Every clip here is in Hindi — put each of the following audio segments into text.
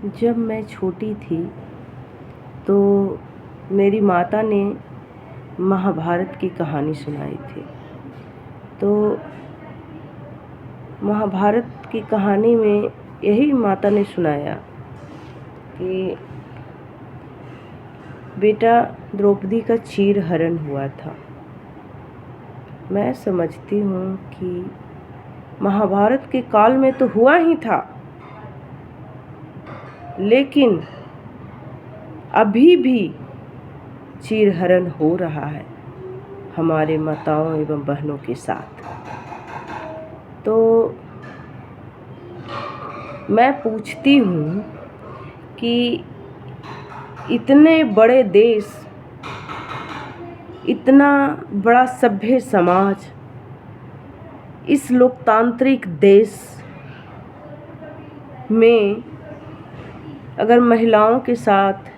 जब मैं छोटी थी तो मेरी माता ने महाभारत की कहानी सुनाई थी। तो महाभारत की कहानी में यही माता ने सुनाया कि बेटा द्रौपदी का चीर हरण हुआ था। मैं समझती हूँ कि महाभारत के काल में तो हुआ ही था, लेकिन अभी भी चीरहरण हो रहा है हमारे माताओं एवं बहनों के साथ। तो मैं पूछती हूँ कि इतने बड़े देश, इतना बड़ा सभ्य समाज, इस लोकतांत्रिक देश में अगर महिलाओं के साथ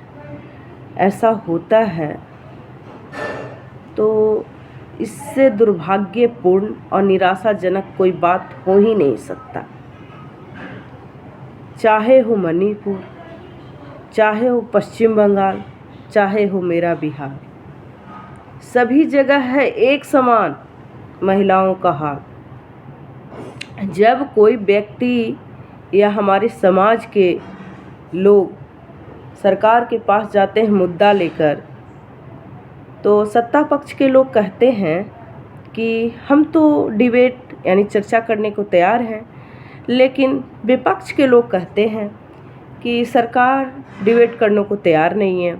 ऐसा होता है तो इससे दुर्भाग्यपूर्ण और निराशाजनक कोई बात हो ही नहीं सकता। चाहे हो मणिपुर, चाहे हो पश्चिम बंगाल, चाहे हो मेरा बिहार, सभी जगह है एक समान महिलाओं का हाल। जब कोई व्यक्ति या हमारे समाज के लोग सरकार के पास जाते हैं मुद्दा लेकर, तो सत्ता पक्ष के लोग कहते हैं कि हम तो डिबेट यानी चर्चा करने को तैयार हैं, लेकिन विपक्ष के लोग कहते हैं कि सरकार डिबेट करने को तैयार नहीं है।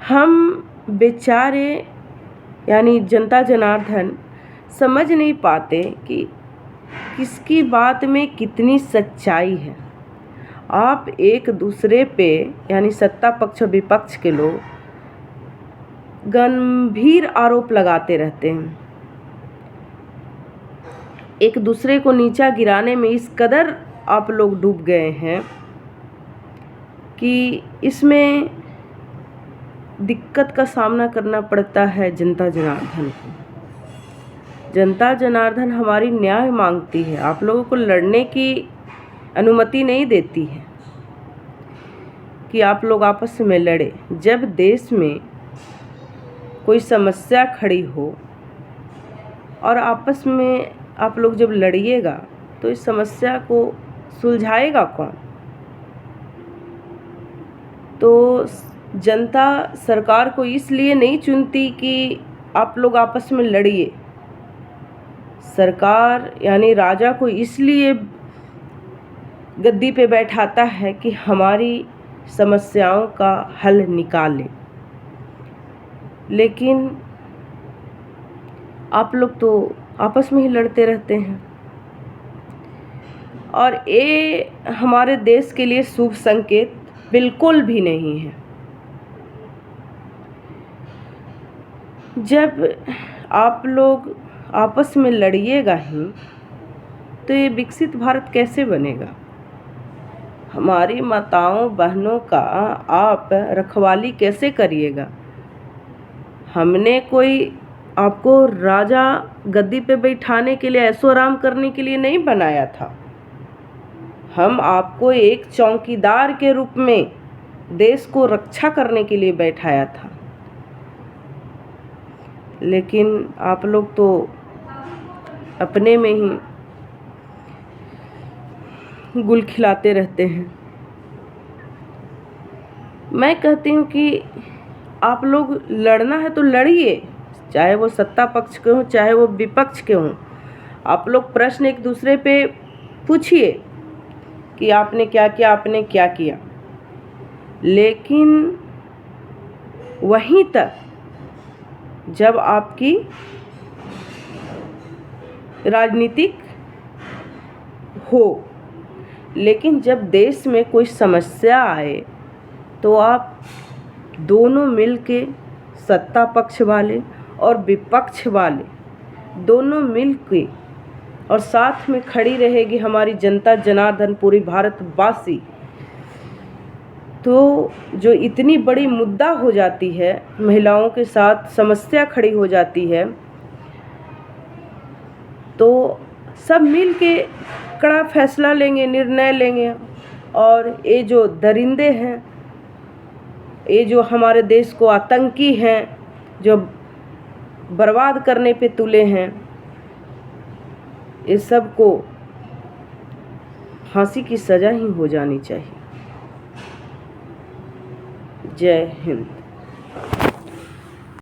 हम बेचारे यानी जनता जनार्दन समझ नहीं पाते कि किसकी बात में कितनी सच्चाई है। आप एक दूसरे पे यानी सत्ता पक्ष और विपक्ष के लोग गंभीर आरोप लगाते रहते हैं, एक दूसरे को नीचा गिराने में इस कदर आप लोग डूब गए हैं कि इसमें दिक्कत का सामना करना पड़ता है जनता जनार्दन को। जनता जनार्दन हमारी न्याय मांगती है, आप लोगों को लड़ने की अनुमति नहीं देती है कि आप लोग आपस में लड़े। जब देश में कोई समस्या खड़ी हो और आपस में आप लोग जब लड़िएगा तो इस समस्या को सुलझाएगा कौन? तो जनता सरकार को इसलिए नहीं चुनती कि आप लोग आपस में लड़िए। सरकार यानी राजा को इसलिए गद्दी पे बैठाता है कि हमारी समस्याओं का हल निकाले। लेकिन आप लोग तो आपस में ही लड़ते रहते हैं और ये हमारे देश के लिए शुभ संकेत बिल्कुल भी नहीं है। जब आप लोग आपस में लड़िएगा ही तो ये विकसित भारत कैसे बनेगा? हमारी माताओं बहनों का आप रखवाली कैसे करिएगा? हमने कोई आपको राजा गद्दी पे बैठाने के लिए, ऐशो आराम करने के लिए नहीं बनाया था। हम आपको एक चौकीदार के रूप में देश को रक्षा करने के लिए बैठाया था। लेकिन आप लोग तो अपने में ही गुल खिलाते रहते हैं। मैं कहती हूँ कि आप लोग लड़ना है तो लड़िए, चाहे वो सत्ता पक्ष के हों चाहे वो विपक्ष के हों। आप लोग प्रश्न एक दूसरे पे पूछिए कि आपने क्या किया, आपने क्या किया। लेकिन वहीं तक जब आपकी राजनीतिक हो, लेकिन जब देश में कोई समस्या आए तो आप दोनों मिलके, सत्ता पक्ष वाले और विपक्ष वाले दोनों मिलके और साथ में खड़ी रहेगी हमारी जनता जनार्दन, पूरी भारतवासी। तो जो इतनी बड़ी मुद्दा हो जाती है, महिलाओं के साथ समस्या खड़ी हो जाती है, तो सब मिल के कड़ा फैसला लेंगे, निर्णय लेंगे और ये जो दरिंदे हैं, ये जो हमारे देश को आतंकी हैं, जो बर्बाद करने पे तुले हैं, ये सब को फांसी की सज़ा ही हो जानी चाहिए। जय हिंद।